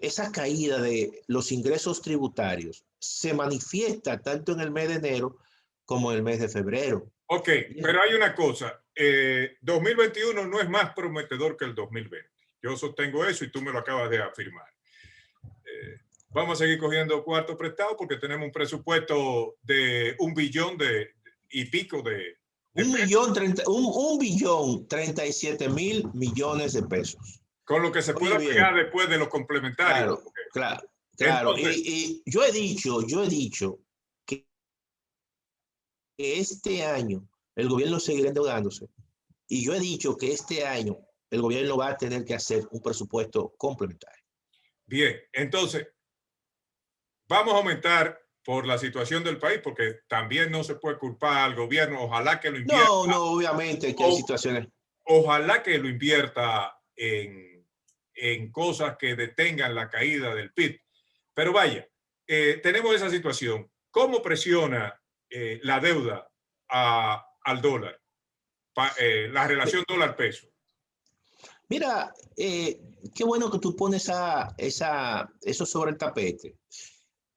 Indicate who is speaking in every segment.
Speaker 1: esa caída de los ingresos tributarios se manifiesta tanto en el mes de enero como en el mes de febrero.
Speaker 2: Ok, pero hay una cosa, 2021 no es más prometedor que el 2020. Yo sostengo eso y tú me lo acabas de afirmar. Vamos a seguir cogiendo cuarto prestado porque tenemos un presupuesto de 1 billón y pico de
Speaker 1: un billón 37.000 millones de pesos.
Speaker 2: Con lo que se pueda pegar después de los complementarios.
Speaker 1: Claro.
Speaker 2: Entonces,
Speaker 1: Y yo he dicho que este año el gobierno seguirá endeudándose. Y yo he dicho que este año el gobierno va a tener que hacer un presupuesto complementario.
Speaker 2: Bien, entonces, vamos a aumentar por la situación del país, porque también no se puede culpar al gobierno. Ojalá que lo invierta.
Speaker 1: No, obviamente que hay situaciones.
Speaker 2: Ojalá que lo invierta en cosas que detengan la caída del PIB. Pero vaya, tenemos esa situación. ¿Cómo presiona la deuda al dólar? La relación dólar-peso.
Speaker 1: Mira, qué bueno que tú pones eso sobre el tapete,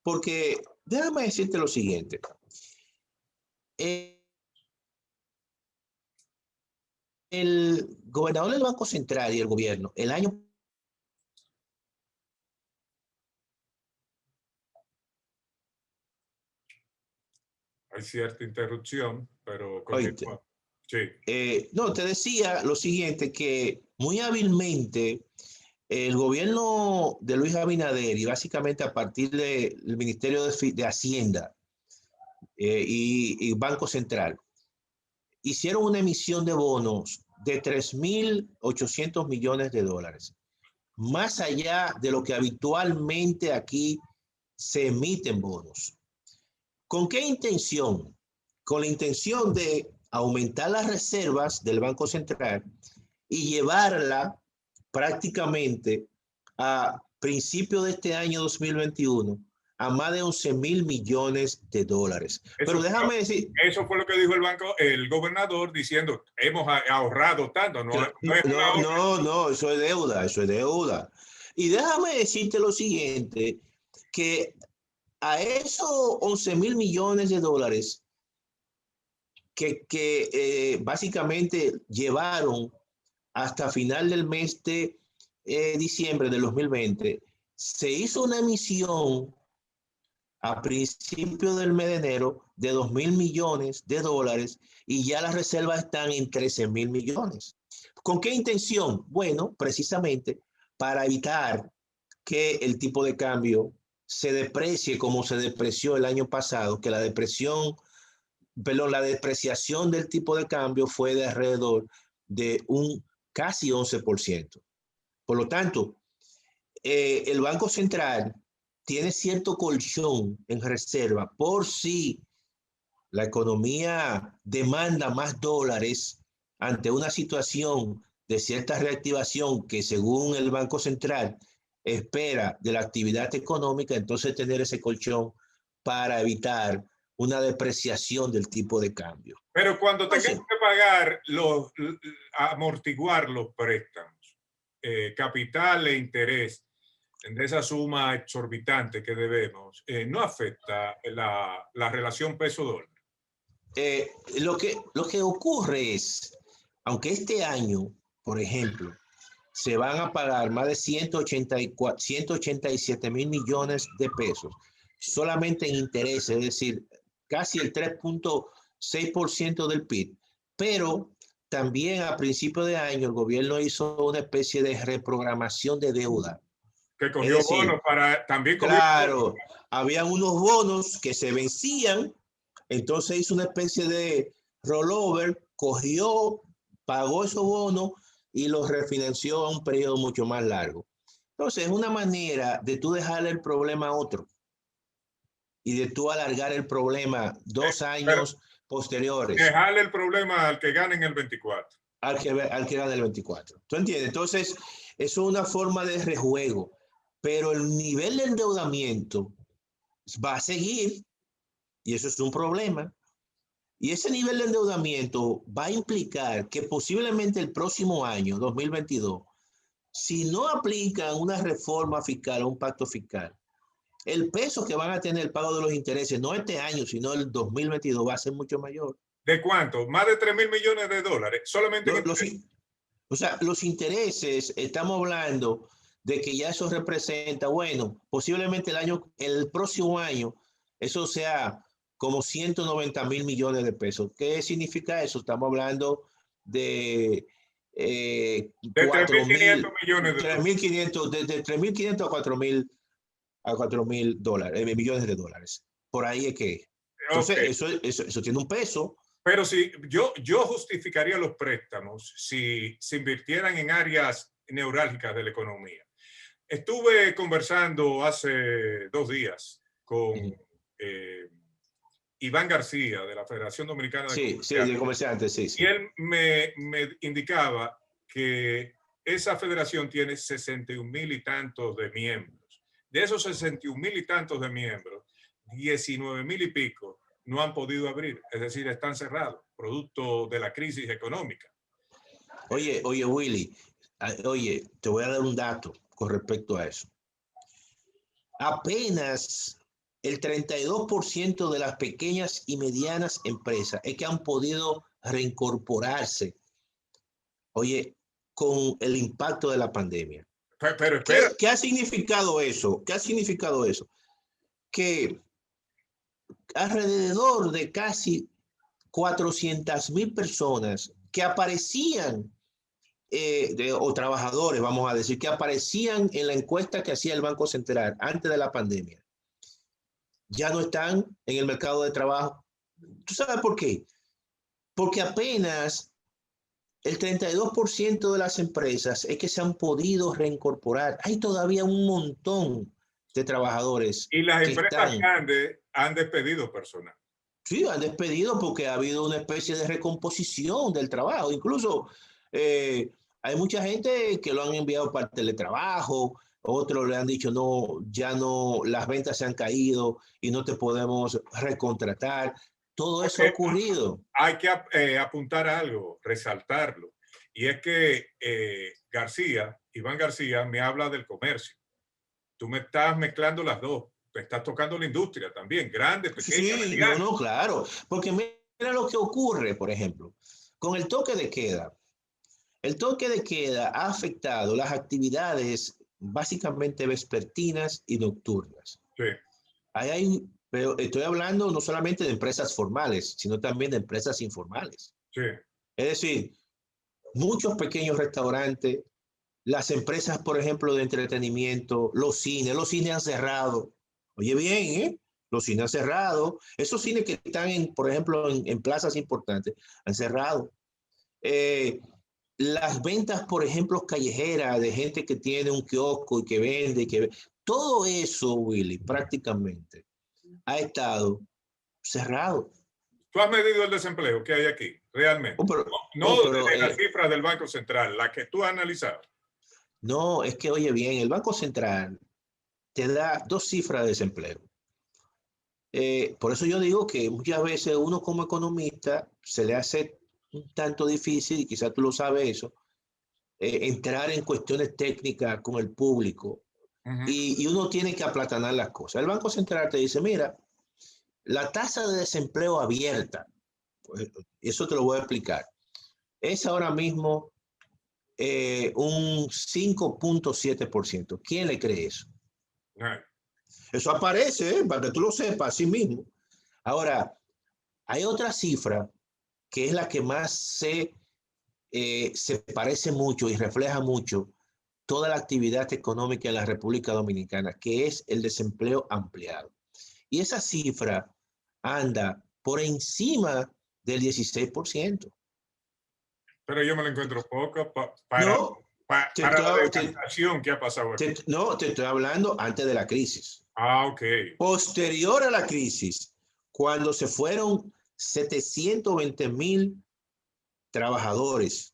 Speaker 1: porque déjame decirte lo siguiente. El gobernador del Banco Central y el gobierno el año
Speaker 2: Hay cierta interrupción, pero
Speaker 1: continúa.
Speaker 2: Sí.
Speaker 1: No, te decía lo siguiente, que muy hábilmente el gobierno de Luis Abinader y básicamente a partir del Ministerio de Hacienda y Banco Central hicieron una emisión de bonos de 3.800 millones de dólares, más allá de lo que habitualmente aquí se emiten bonos. ¿Con qué intención? Con la intención de aumentar las reservas del Banco Central y llevarla prácticamente a principios de este año 2021 a más de 11.000 millones de dólares. Pero déjame decir...
Speaker 2: Eso fue lo que dijo el gobernador diciendo, hemos ahorrado tanto.
Speaker 1: No, eso es deuda. Y déjame decirte lo siguiente, que a esos 11.000 millones de dólares que básicamente llevaron hasta final del mes de diciembre del 2020, se hizo una emisión a principios del mes de enero de 2.000 millones de dólares y ya las reservas están en 13.000 millones. ¿Con qué intención? Bueno, precisamente para evitar que el tipo de cambio se deprecie como se depreció el año pasado, que la depreciación del tipo de cambio fue de alrededor de un casi 11%. Por lo tanto, el Banco Central tiene cierto colchón en reserva por si la economía demanda más dólares ante una situación de cierta reactivación que según el Banco Central espera de la actividad económica, entonces tener ese colchón para evitar una depreciación del tipo de cambio.
Speaker 2: Pero cuando tengamos que pagar amortiguar los préstamos, capital e interés de esa suma exorbitante que debemos, ¿no afecta la relación peso-dólar?
Speaker 1: Lo que ocurre es, aunque este año, por ejemplo, se van a pagar más de 187 mil millones de pesos solamente en intereses, es decir, casi el 3.6% del PIB, pero también a principio de año el gobierno hizo una especie de reprogramación de deuda.
Speaker 2: Que cogió bonos para también.
Speaker 1: Claro, habían unos bonos que se vencían, entonces hizo una especie de rollover, pagó esos bonos y los refinanció a un periodo mucho más largo. Entonces es una manera de tú dejarle el problema a otro y de tú alargar el problema 2 años posteriores.
Speaker 2: Dejarle el problema al que gane en el 24.
Speaker 1: Al que gane el 24. ¿Tú entiendes? Entonces, eso es una forma de rejuego, pero el nivel de endeudamiento va a seguir y eso es un problema. Y ese nivel de endeudamiento va a implicar que posiblemente el próximo año, 2022, si no aplican una reforma fiscal o un pacto fiscal, el peso que van a tener el pago de los intereses, no este año, sino el 2022, va a ser mucho mayor.
Speaker 2: ¿De cuánto? Más de 3.000 millones de dólares, solamente en
Speaker 1: o sea, los intereses, estamos hablando de que ya eso representa, bueno, posiblemente el próximo año, eso sea como 190.000 millones de pesos. ¿Qué significa eso? Estamos hablando de
Speaker 2: de 3.500 millones de dólares.
Speaker 1: 3.500, de 3.500 a 4.000 dólares, millones de dólares. Por ahí es que. Entonces, okay. eso tiene un peso.
Speaker 2: Pero si yo justificaría los préstamos si se invirtieran en áreas neurálgicas de la economía. Estuve conversando hace 2 días con Iván García de la Federación Dominicana de
Speaker 1: Comerciantes. Sí, de comerciantes, sí.
Speaker 2: Y él me indicaba que esa federación tiene 61.000 y tantos de miembros. De esos 61.000 y tantos de miembros, 19.000 y pico no han podido abrir, es decir, están cerrados, producto de la crisis económica.
Speaker 1: Oye, Willy, te voy a dar un dato con respecto a eso. Apenas el 32% de las pequeñas y medianas empresas es que han podido reincorporarse, con el impacto de la pandemia.
Speaker 2: Pero
Speaker 1: ¿Qué ha significado eso? ¿Qué ha significado eso? Que alrededor de casi 400.000 personas que aparecían, o trabajadores, vamos a decir, que aparecían en la encuesta que hacía el Banco Central antes de la pandemia, ya no están en el mercado de trabajo. ¿Tú sabes por qué? Porque apenas el 32% de las empresas es que se han podido reincorporar. Hay todavía un montón de trabajadores.
Speaker 2: Y las empresas grandes han despedido personal.
Speaker 1: Sí, han despedido porque ha habido una especie de recomposición del trabajo. Incluso hay mucha gente que lo han enviado para el teletrabajo, otros le han dicho, no, ya no, las ventas se han caído y no te podemos recontratar. Todo eso ha ocurrido.
Speaker 2: Hay que apuntar a algo, resaltarlo. Y es que Iván García me habla del comercio. Tú me estás mezclando las dos. Te estás tocando la industria también, grande, pequeña.
Speaker 1: Sí, no, claro. Porque mira lo que ocurre, por ejemplo, con el toque de queda. El toque de queda ha afectado las actividades básicamente vespertinas y nocturnas.
Speaker 2: Sí.
Speaker 1: Pero estoy hablando no solamente de empresas formales, sino también de empresas informales.
Speaker 2: Sí.
Speaker 1: Es decir, muchos pequeños restaurantes, las empresas, por ejemplo, de entretenimiento, los cines han cerrado. Oye bien, ¿eh? Los cines han cerrado. Esos cines que están, por ejemplo, en plazas importantes, han cerrado. Las ventas, por ejemplo, callejeras, de gente que tiene un kiosco y que vende, todo eso, Willy, prácticamente ha estado cerrado.
Speaker 2: ¿Tú has medido el desempleo que hay aquí, realmente? Pero las cifras del Banco Central, la que tú has analizado.
Speaker 1: No, es que, oye bien, el Banco Central te da 2 cifras de desempleo. Por eso yo digo que muchas veces uno como economista se le hace un tanto difícil, y quizás tú lo sabes eso, entrar en cuestiones técnicas con el público. Y uno tiene que aplatanar las cosas. El Banco Central te dice, mira, la tasa de desempleo abierta, pues, eso te lo voy a explicar, es ahora mismo un 5.7%. ¿Quién le cree eso? Eso aparece, para que tú lo sepas, así mismo. Ahora, hay otra cifra que es la que más se parece mucho y refleja mucho toda la actividad económica en la República Dominicana, que es el desempleo ampliado. Y esa cifra anda por encima del 16%.
Speaker 2: Pero yo me la encuentro poco para la decantación que ha pasado aquí.
Speaker 1: No, te estoy hablando antes de la crisis.
Speaker 2: Ok.
Speaker 1: Posterior a la crisis, cuando se fueron 720.000 trabajadores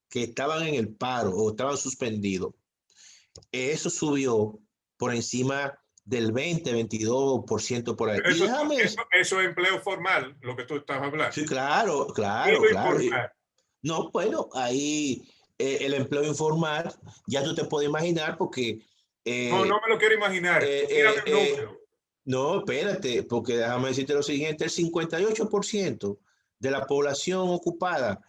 Speaker 1: que estaban en el paro o estaban suspendidos, eso subió por encima del 22% por ahí.
Speaker 2: Eso es empleo formal, lo que tú estás hablando.
Speaker 1: Sí, claro. No, bueno, ahí el empleo informal, ya tú te puedes imaginar porque...
Speaker 2: No, no me lo quiero imaginar. Tírame un número.
Speaker 1: No, espérate, porque déjame decirte lo siguiente, el 58% de la población ocupada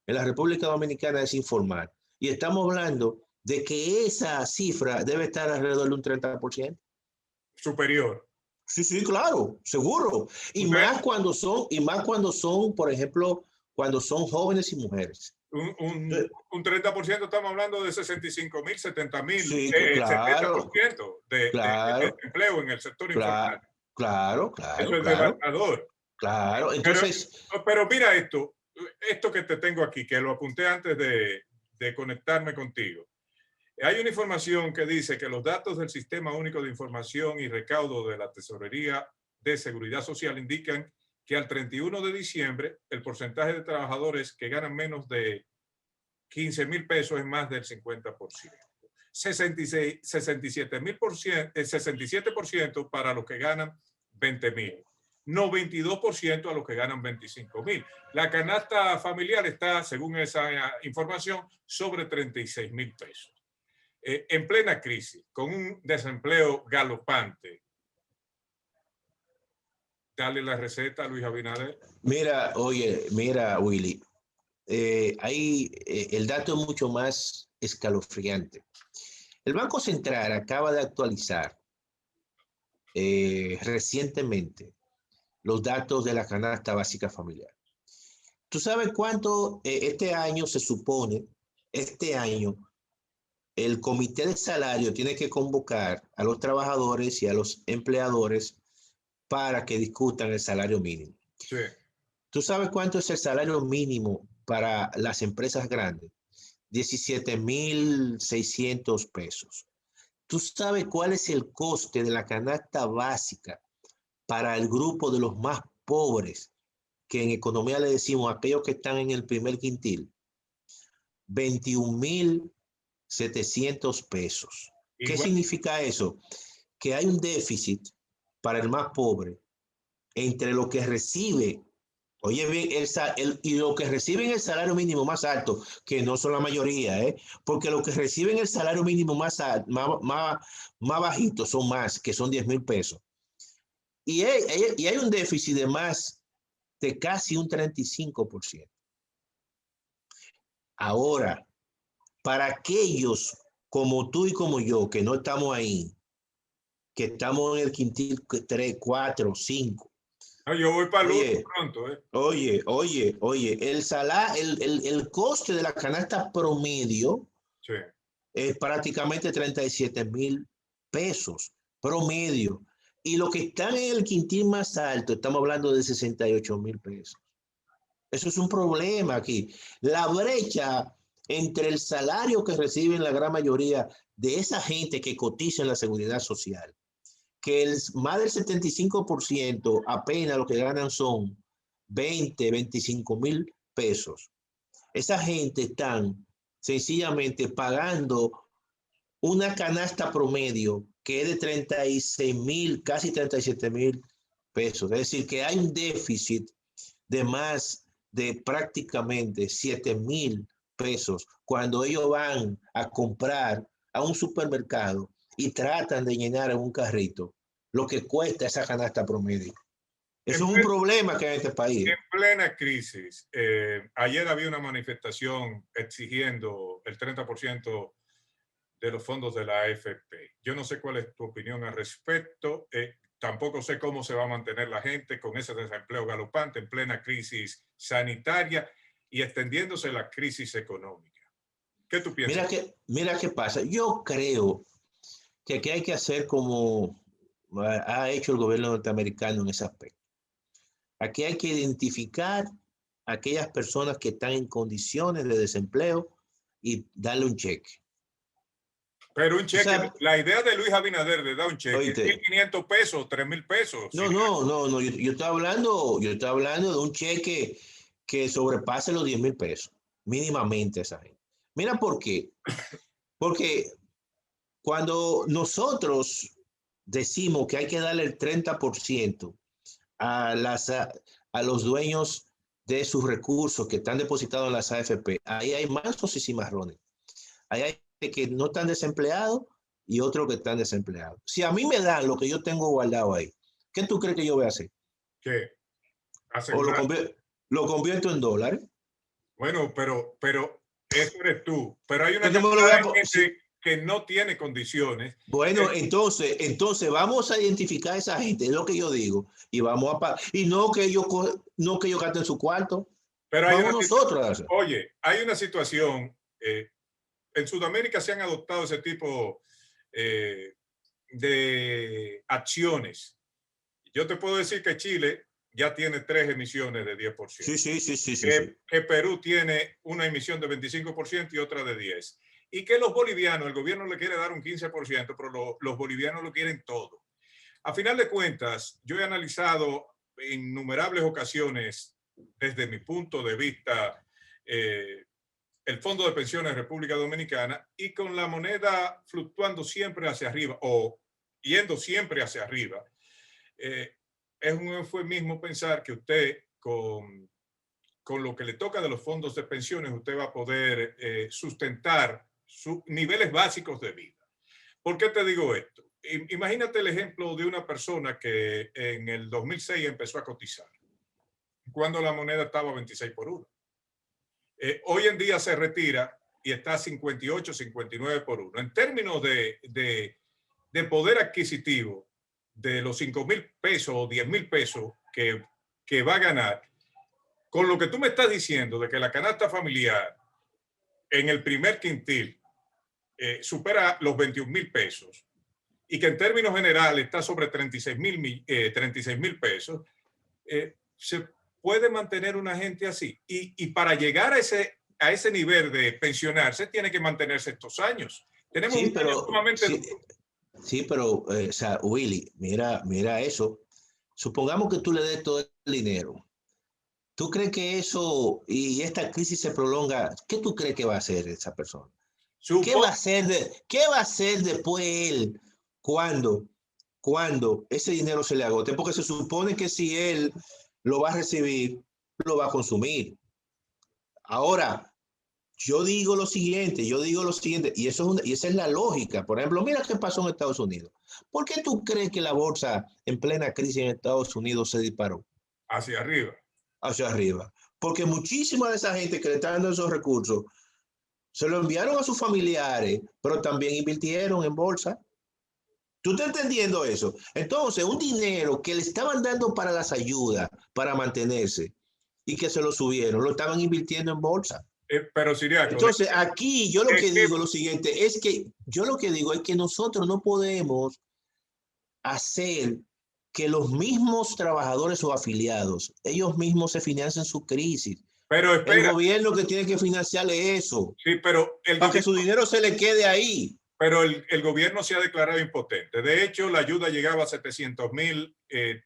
Speaker 1: en la República Dominicana es informal. Y estamos hablando de que esa cifra debe estar alrededor de un 30%.
Speaker 2: Superior.
Speaker 1: Sí, sí, claro, seguro. Y más cuando son, por ejemplo, cuando son jóvenes y mujeres.
Speaker 2: Un 30% estamos hablando de 65,000, 70,000,
Speaker 1: Sí,
Speaker 2: 70% de empleo en el sector informal.
Speaker 1: Claro,
Speaker 2: Eso es devastador.
Speaker 1: Claro, entonces...
Speaker 2: Pero mira esto que te tengo aquí, que lo apunté antes de conectarme contigo. Hay una información que dice que los datos del Sistema Único de Información y Recaudo de la Tesorería de Seguridad Social indican que al 31 de diciembre el porcentaje de trabajadores que ganan menos de 15,000 pesos es más del 50%. 67% para los que ganan 20,000. 92% a los que ganan 25,000. La canasta familiar está, según esa información, sobre 36,000 pesos. En plena crisis, con un desempleo galopante. Dale la receta a Luis Abinader.
Speaker 1: Mira, Willy, el dato es mucho más escalofriante. El Banco Central acaba de actualizar recientemente los datos de la canasta básica familiar. ¿Tú sabes cuánto este año se supone? Este año el comité de salario tiene que convocar a los trabajadores y a los empleadores para que discutan el salario mínimo.
Speaker 2: Sí.
Speaker 1: ¿Tú sabes cuánto es el salario mínimo para las empresas grandes? 17,600 pesos. ¿Tú sabes cuál es el coste de la canasta básica para el grupo de los más pobres, que en economía le decimos aquellos que están en el primer quintil? 21,700 pesos. ¿Qué significa eso? Que hay un déficit para el más pobre entre lo que recibe, oye bien, y lo que reciben el salario mínimo más alto, que no son la mayoría, porque los que reciben el salario mínimo más bajito son más, que son 10,000 pesos. Y hay un déficit de más de casi un 35%. Ahora, para aquellos como tú y como yo, que no estamos ahí, que estamos en el quintil 3, 4, 5.
Speaker 2: No, yo voy para el pronto.
Speaker 1: Oye, el coste de la canasta promedio
Speaker 2: sí,
Speaker 1: es prácticamente 37,000 pesos promedio. Y los que están en el quintil más alto, estamos hablando de 68,000 pesos. Eso es un problema aquí. La brecha entre el salario que reciben la gran mayoría de esa gente que cotiza en la seguridad social, que más del 75% apenas lo que ganan son 20, 25,000 pesos. Esa gente están sencillamente pagando una canasta promedio que es de 36,000, casi 37,000 pesos. Es decir, que hay un déficit de más de prácticamente 7,000 pesos cuando ellos van a comprar a un supermercado y tratan de llenar en un carrito lo que cuesta esa canasta promedio. Eso es un problema que hay en este país.
Speaker 2: En plena crisis, ayer había una manifestación exigiendo el 30% de los fondos de la AFP. Yo no sé cuál es tu opinión al respecto. Tampoco sé cómo se va a mantener la gente con ese desempleo galopante en plena crisis sanitaria y extendiéndose la crisis económica. ¿Qué tú piensas?
Speaker 1: Mira qué pasa. Yo creo que aquí hay que hacer como ha hecho el gobierno norteamericano en ese aspecto. Aquí hay que identificar a aquellas personas que están en condiciones de desempleo y darle un cheque.
Speaker 2: Pero un cheque, la idea de Luis Abinader de dar un cheque,
Speaker 1: oíste,
Speaker 2: 1,500 pesos, 3,000 pesos.
Speaker 1: No, yo estoy hablando de un cheque que sobrepase los 10,000 pesos, mínimamente esa gente. Mira por qué. Porque cuando nosotros decimos que hay que darle el 30% a los dueños de sus recursos que están depositados en las AFP, ahí hay mansos y cimarrones. Ahí hay que no están desempleados y otros que están desempleados. Si a mí me dan lo que yo tengo guardado ahí, ¿qué tú crees que yo voy a hacer?
Speaker 2: ¿Qué?
Speaker 1: ¿O
Speaker 2: Asegurar.
Speaker 1: lo convierto en dólares?
Speaker 2: Bueno, pero eso eres tú. Pero hay una
Speaker 1: Entonces,
Speaker 2: cantidad de gente que no tiene condiciones.
Speaker 1: Bueno, entonces vamos a identificar a esa gente, es lo que yo digo, y vamos a y no que ellos gasten su cuarto.
Speaker 2: Pero hay
Speaker 1: vamos
Speaker 2: una
Speaker 1: nosotros a hacer.
Speaker 2: Oye, hay una situación, en Sudamérica se han adoptado ese tipo de acciones. Yo te puedo decir que Chile ya tiene 3 emisiones de 10%.
Speaker 1: Sí.
Speaker 2: Que Perú tiene una emisión de 25% y otra de 10%. Y que los bolivianos, el gobierno le quiere dar un 15%, pero los bolivianos lo quieren todo. A final de cuentas, yo he analizado en innumerables ocasiones, desde mi punto de vista, el Fondo de Pensiones de República Dominicana, y con la moneda fluctuando siempre hacia arriba o yendo siempre hacia arriba, es un eufemismo pensar que usted con lo que le toca de los fondos de pensiones, usted va a poder sustentar sus niveles básicos de vida. ¿Por qué te digo esto? Imagínate el ejemplo de una persona que en el 2006 empezó a cotizar, cuando la moneda estaba a 26 por 1. Hoy en día se retira y está a 58, 59 por 1. En términos de poder adquisitivo, de los 5,000 pesos o 10,000 pesos que va a ganar, con lo que tú me estás diciendo de que la canasta familiar en el primer quintil supera los 21,000 pesos y que en términos generales está sobre 36,000 pesos, se puede mantener una gente así. Y para llegar a ese nivel de pensionarse, tiene que mantenerse estos años. Tenemos un año sumamente duro.
Speaker 1: Sí, pero, o sea, Willy, mira eso. Supongamos que tú le des todo el dinero. ¿Tú crees que eso y esta crisis se prolonga? ¿Qué tú crees que va a hacer esa persona? ¿Qué va a hacer después él cuando ese dinero se le agote? Porque se supone que si él lo va a recibir, lo va a consumir. Ahora, yo digo lo siguiente, y esa es la lógica. Por ejemplo, mira qué pasó en Estados Unidos. ¿Por qué tú crees que la bolsa en plena crisis en Estados Unidos se disparó?
Speaker 2: Hacia arriba.
Speaker 1: Hacia arriba. Porque muchísima de esa gente que le está dando esos recursos se lo enviaron a sus familiares, pero también invirtieron en bolsa. ¿Tú estás entendiendo eso? Entonces, un dinero que le estaban dando para las ayudas, para mantenerse, y que se lo subieron, lo estaban invirtiendo en bolsa.
Speaker 2: Pero Siriaco,
Speaker 1: entonces, aquí yo lo que digo lo siguiente, es que nosotros no podemos hacer que los mismos trabajadores o afiliados, ellos mismos se financien su crisis.
Speaker 2: Pero espera.
Speaker 1: El gobierno que tiene que financiarle eso.
Speaker 2: Sí, pero
Speaker 1: para que su dinero se le quede ahí.
Speaker 2: Pero el gobierno se ha declarado impotente. De hecho, la ayuda llegaba a 700,000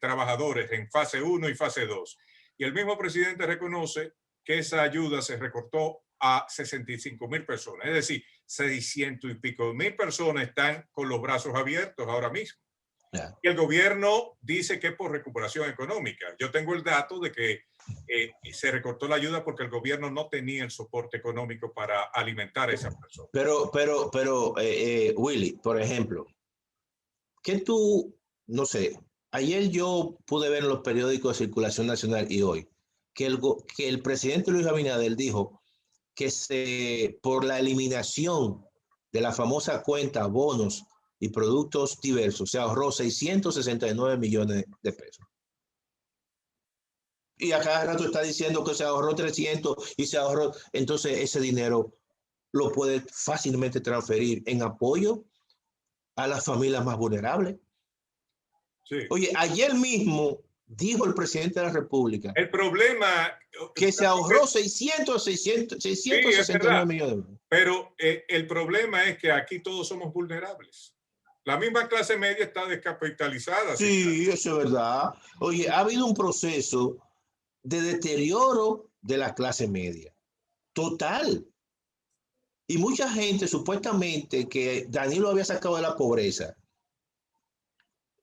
Speaker 2: trabajadores en fase 1 y fase 2. Y el mismo presidente reconoce que esa ayuda se recortó a 65,000 personas. Es decir, 600 y pico mil personas están con los brazos abiertos ahora mismo. Yeah. Y el gobierno dice que es por recuperación económica. Yo tengo el dato de que se recortó la ayuda porque el gobierno no tenía el soporte económico para alimentar a esas personas.
Speaker 1: Pero Willy, por ejemplo, que tú, no sé, ayer yo pude ver en los periódicos de circulación nacional y hoy que el presidente Luis Abinader dijo que por la eliminación de la famosa cuenta bonos y productos diversos se ahorró 669 millones de pesos. Y a cada rato está diciendo que se ahorró 300 y se ahorró. Entonces ese dinero lo puede fácilmente transferir en apoyo a las familias más vulnerables. Sí. Oye, ayer mismo dijo el presidente de la República
Speaker 2: el problema
Speaker 1: que se ahorró 669 millones de euros.
Speaker 2: Pero el problema es que aquí todos somos vulnerables. La misma clase media está descapitalizada.
Speaker 1: Sí, eso es verdad. Oye, ha habido un proceso de deterioro de la clase media. Total. Y mucha gente, supuestamente, que Danilo había sacado de la pobreza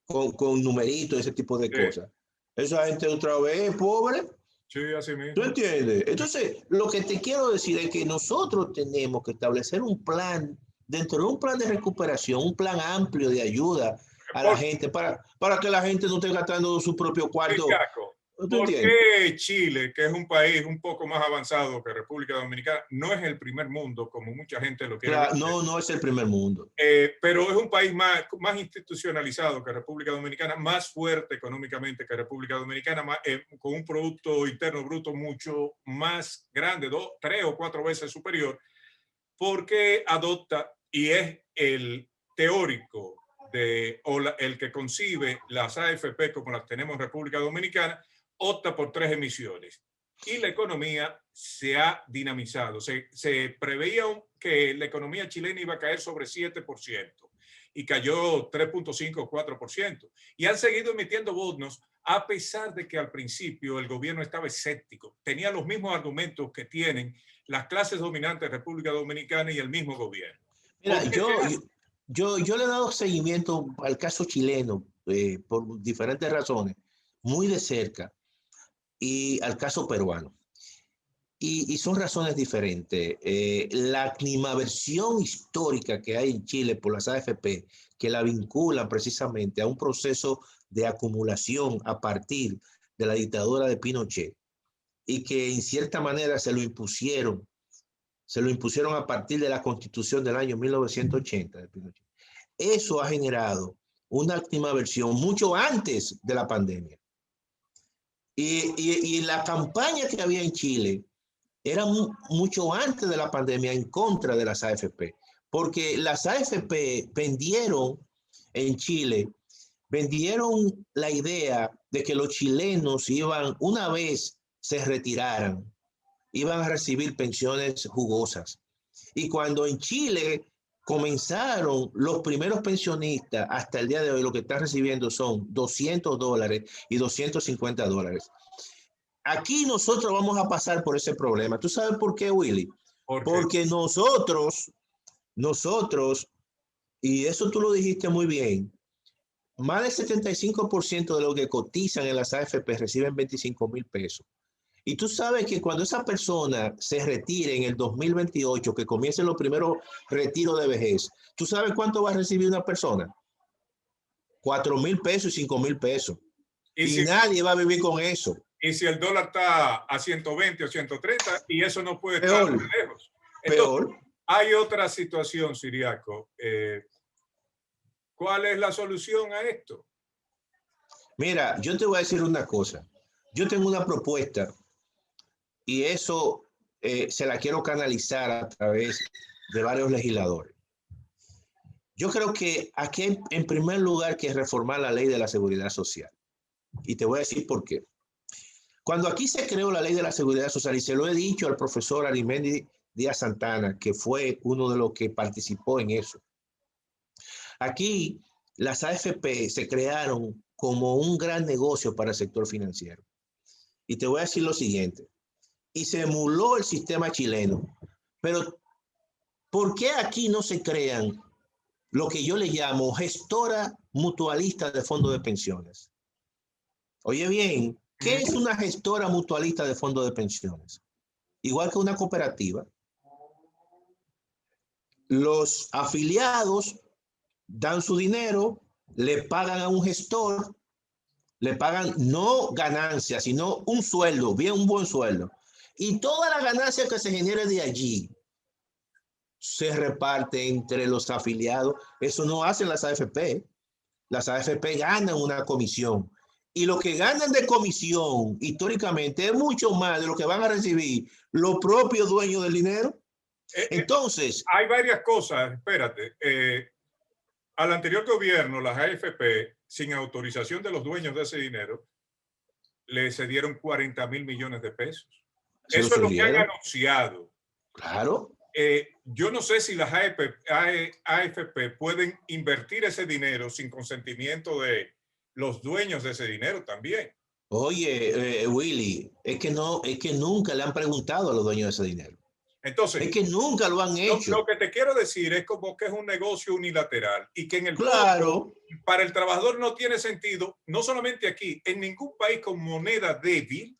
Speaker 1: con numeritos, ese tipo de cosas. Esa gente otra vez pobre
Speaker 2: Sí, así
Speaker 1: ¿Tú
Speaker 2: mismo.
Speaker 1: entiendes? Entonces, lo que te quiero decir es que nosotros tenemos que establecer un plan, dentro de un plan de recuperación, un plan amplio de ayuda a la
Speaker 2: Por,
Speaker 1: gente para que la gente no esté gastando su propio cuarto.
Speaker 2: Jaco,
Speaker 1: ¿Tú
Speaker 2: ¿por
Speaker 1: entiendes?
Speaker 2: qué Chile, que es un país un poco más avanzado que República Dominicana, no es el primer mundo, como mucha gente lo quiere ver?
Speaker 1: Claro, no, no es el primer mundo.
Speaker 2: Pero es un país más institucionalizado que República Dominicana, más fuerte económicamente que República Dominicana, con un Producto Interno Bruto mucho más grande, 3 o 4 veces superior, porque adopta y es el teórico el que concibe las AFP como las tenemos en República Dominicana, opta por 3 emisiones. Y la economía se ha dinamizado. Se preveía que la economía chilena iba a caer sobre 7% y cayó 3.5 o 4%. Y han seguido emitiendo bonos a pesar de que al principio el gobierno estaba escéptico. Tenía los mismos argumentos que tienen las clases dominantes de República Dominicana y el mismo gobierno.
Speaker 1: Mira, yo le he dado seguimiento al caso chileno por diferentes razones, muy de cerca, y al caso peruano. Y son razones diferentes. La climaversión histórica que hay en Chile por las AFP, que la vinculan precisamente a un proceso de acumulación a partir de la dictadura de Pinochet, y que en cierta manera se lo impusieron a partir de la constitución del año 1980 de Pinochet. Eso ha generado una climaversión mucho antes de la pandemia. Y la campaña que había en Chile era mucho antes de la pandemia en contra de las AFP, porque las AFP vendieron en Chile, vendieron la idea de que los chilenos iban, una vez se retiraran, iban a recibir pensiones jugosas. Y cuando en Chile comenzaron los primeros pensionistas, hasta el día de hoy lo que están recibiendo son $200 y $250. Aquí nosotros vamos a pasar por ese problema. ¿Tú sabes por qué, Willy?
Speaker 2: Porque
Speaker 1: Porque nosotros, y eso tú lo dijiste muy bien, más del 75% de los que cotizan en las AFP reciben 25,000 pesos. Y tú sabes que cuando esa persona se retire en el 2028, que comiencen los primeros retiros de vejez, ¿tú sabes cuánto va a recibir una persona? 4,000 pesos y 5,000 pesos.
Speaker 2: y
Speaker 1: Y
Speaker 2: si,
Speaker 1: nadie va a vivir con eso.
Speaker 2: y si el dólar está a 120 o 130 y eso no puede estar
Speaker 1: Peor,
Speaker 2: muy lejos. Entonces,
Speaker 1: peor.
Speaker 2: hay otra situación, Siriaco. ¿Cuál es la solución a esto?
Speaker 1: Mira, yo te voy a decir una cosa. Yo tengo una propuesta y eso se la quiero canalizar a través de varios legisladores. Yo creo que aquí hay, en primer lugar, que reformar la ley de la seguridad social. Y te voy a decir por qué. Cuando aquí se creó la ley de la seguridad social, y se lo he dicho al profesor Arimendi Díaz Santana, que fue uno de los que participó en eso, aquí las AFP se crearon como un gran negocio para el sector financiero. Y te voy a decir lo siguiente, y se emuló el sistema chileno, pero ¿por qué aquí no se crean lo que yo le llamo gestora mutualista de fondos de pensiones? Oye bien, ¿qué es una gestora mutualista de fondos de pensiones? Igual que una cooperativa, los afiliados dan su dinero, le pagan a un gestor, le pagan no ganancias, sino un sueldo, bien un buen sueldo. Y toda la ganancia que se genere de allí se reparte entre los afiliados. Eso no hacen las AFP. Las AFP ganan una comisión. Y lo que ganan de comisión históricamente es mucho más de lo que van a recibir los propios dueños del dinero. Entonces,
Speaker 2: Hay varias cosas, espérate. Al anterior gobierno, las AFP, sin autorización de los dueños de ese dinero, le cedieron 40,000 millones de pesos.
Speaker 1: se lo
Speaker 2: Eso es lo que han
Speaker 1: cedieron.
Speaker 2: anunciado.
Speaker 1: Claro.
Speaker 2: Yo no sé si las AFP pueden invertir ese dinero sin consentimiento de los dueños de ese dinero también.
Speaker 1: Oye, Willy, es que nunca le han preguntado a los dueños de ese dinero.
Speaker 2: Entonces,
Speaker 1: Es que nunca lo han hecho.
Speaker 2: lo que te quiero decir es como que es un negocio unilateral y que en el fondo
Speaker 1: Claro.
Speaker 2: para el trabajador no tiene sentido, no solamente aquí, en ningún país con moneda débil,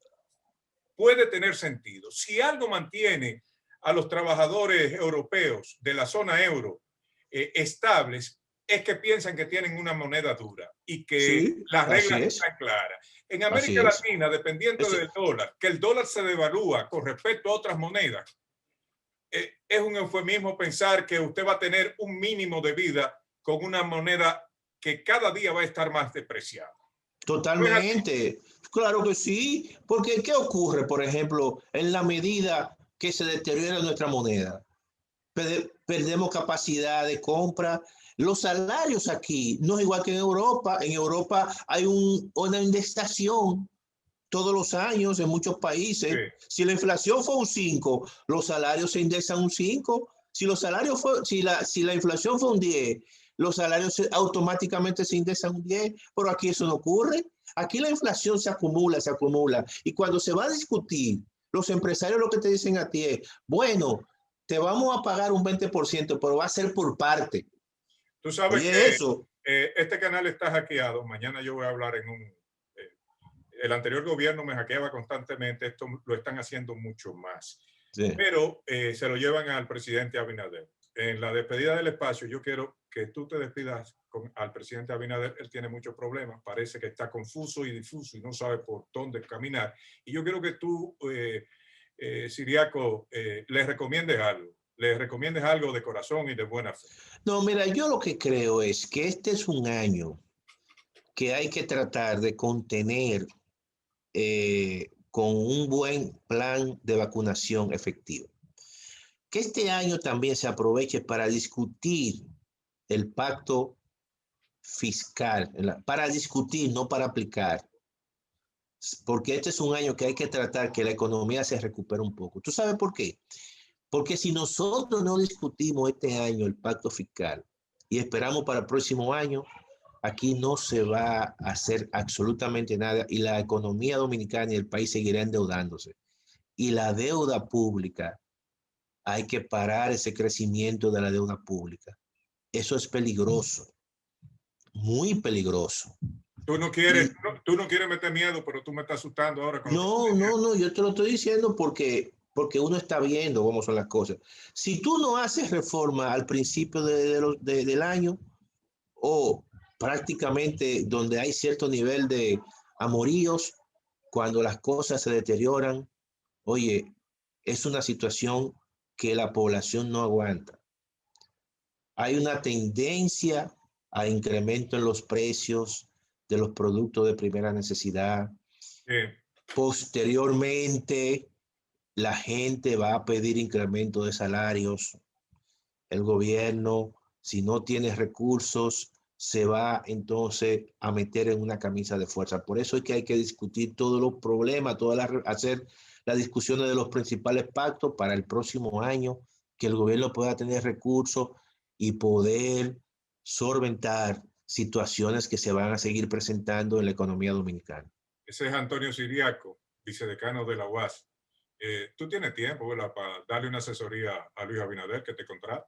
Speaker 2: puede tener sentido. Si algo mantiene a los trabajadores europeos de la zona euro estables, es que piensan que tienen una moneda dura y que
Speaker 1: Sí,
Speaker 2: las
Speaker 1: así
Speaker 2: reglas
Speaker 1: es,
Speaker 2: están claras. En
Speaker 1: así
Speaker 2: América
Speaker 1: es.
Speaker 2: Latina, dependiendo
Speaker 1: Eso,
Speaker 2: del dólar, que el dólar se devalúa con respecto a otras monedas, es un eufemismo pensar que usted va a tener un mínimo de vida con una moneda que cada día va a estar más depreciada. ¿No es así?
Speaker 1: totalmente, claro que sí, porque ¿qué ocurre, por ejemplo, en la medida que se deteriora nuestra moneda? Perdemos capacidad de compra. Los salarios aquí no es igual que en Europa. En Europa hay una indexación todos los años en muchos
Speaker 2: Sí.
Speaker 1: países. Si la inflación fue un 5, los salarios se indexan un 5. Si los salarios fue, si la inflación fue un 10, los salarios automáticamente se indexan un 10, pero aquí eso no ocurre. Aquí la inflación se acumula, se acumula. Y cuando se va a discutir, los empresarios lo que te dicen a ti es, bueno, te vamos a pagar un 20%, pero va a ser por parte.
Speaker 2: Tú sabes
Speaker 1: Oye,
Speaker 2: que
Speaker 1: eso.
Speaker 2: este canal está hackeado. Mañana yo voy a hablar en un... el anterior gobierno me hackeaba constantemente. Esto lo están haciendo mucho más.
Speaker 1: Sí.
Speaker 2: Pero se lo llevan al presidente Abinader. En la despedida del espacio, yo quiero que tú te despidas al presidente Abinader. Él tiene muchos problemas. Parece que está confuso y difuso y no sabe por dónde caminar. Y yo quiero que tú, Siriaco, le recomiendes algo. Le recomiendes algo de corazón y de buena fe.
Speaker 1: No, mira, yo lo que creo es que este es un año que hay que tratar de contener con un buen plan de vacunación efectivo. Que este año también se aproveche para discutir el pacto fiscal, para discutir, no para aplicar, porque este es un año que hay que tratar que la economía se recupere un poco. ¿Tú sabes por qué? Porque si nosotros no discutimos este año el pacto fiscal y esperamos para el próximo año, aquí no se va a hacer absolutamente nada y la economía dominicana y el país seguirá endeudándose. Y la deuda pública, hay que parar ese crecimiento de la deuda pública. Eso es peligroso, muy peligroso. Y
Speaker 2: Tú no quieres meter miedo, pero tú me estás asustando ahora con lo que
Speaker 1: no, no, no, yo te lo estoy diciendo porque uno está viendo cómo son las cosas. Si tú no haces reforma al principio del año o prácticamente donde hay cierto nivel de amoríos, cuando las cosas se deterioran, oye, es una situación que la población no aguanta. Hay una tendencia a incremento en los precios de los productos de primera necesidad.
Speaker 2: eh,
Speaker 1: Posteriormente, la gente va a pedir incremento de salarios. El gobierno, si no tiene recursos, se va entonces a meter en una camisa de fuerza. Por eso es que hay que discutir todos los problemas, hacer las discusiones de los principales pactos para el próximo año, que el gobierno pueda tener recursos y poder solventar situaciones que se van a seguir presentando en la economía dominicana.
Speaker 2: ese es Antonio Siriaco, vicedecano de la UAS. Tú tienes tiempo, ¿verdad?, para darle una asesoría a Luis Abinader que te contrate.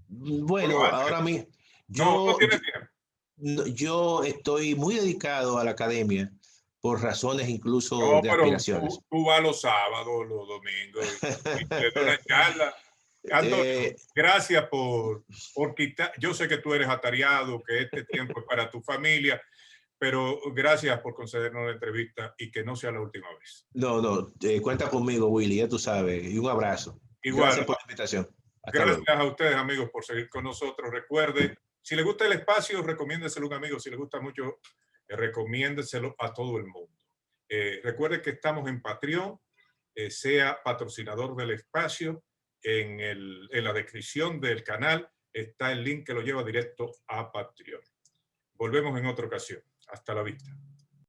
Speaker 2: ¿O lo
Speaker 1: Bueno,
Speaker 2: haces?
Speaker 1: ahora mismo,
Speaker 2: No, no
Speaker 1: yo,
Speaker 2: tienes tiempo.
Speaker 1: yo estoy muy dedicado a la academia por razones incluso
Speaker 2: No,
Speaker 1: de
Speaker 2: pero
Speaker 1: aspiraciones.
Speaker 2: tú vas los sábados, los domingos y te doy una charla. Antonio,
Speaker 1: Eh,
Speaker 2: gracias por quitar. Yo sé que tú eres atareado, que este tiempo es para tu familia, pero gracias por concedernos la entrevista y que no sea la última vez.
Speaker 1: no, no, cuenta conmigo, Willy, ya tú sabes. Y un abrazo.
Speaker 2: Igual,
Speaker 1: Gracias por la invitación. Hasta
Speaker 2: gracias
Speaker 1: luego.
Speaker 2: a ustedes, amigos, por seguir con nosotros. Recuerde, si le gusta el espacio, recomiéndeselo a un amigo. Si le gusta mucho, recomiéndeselo a todo el mundo. Recuerde que estamos en Patreon. Sea patrocinador del espacio. En la descripción del canal está el link que lo lleva directo a Patreon. Volvemos en otra ocasión. Hasta la vista.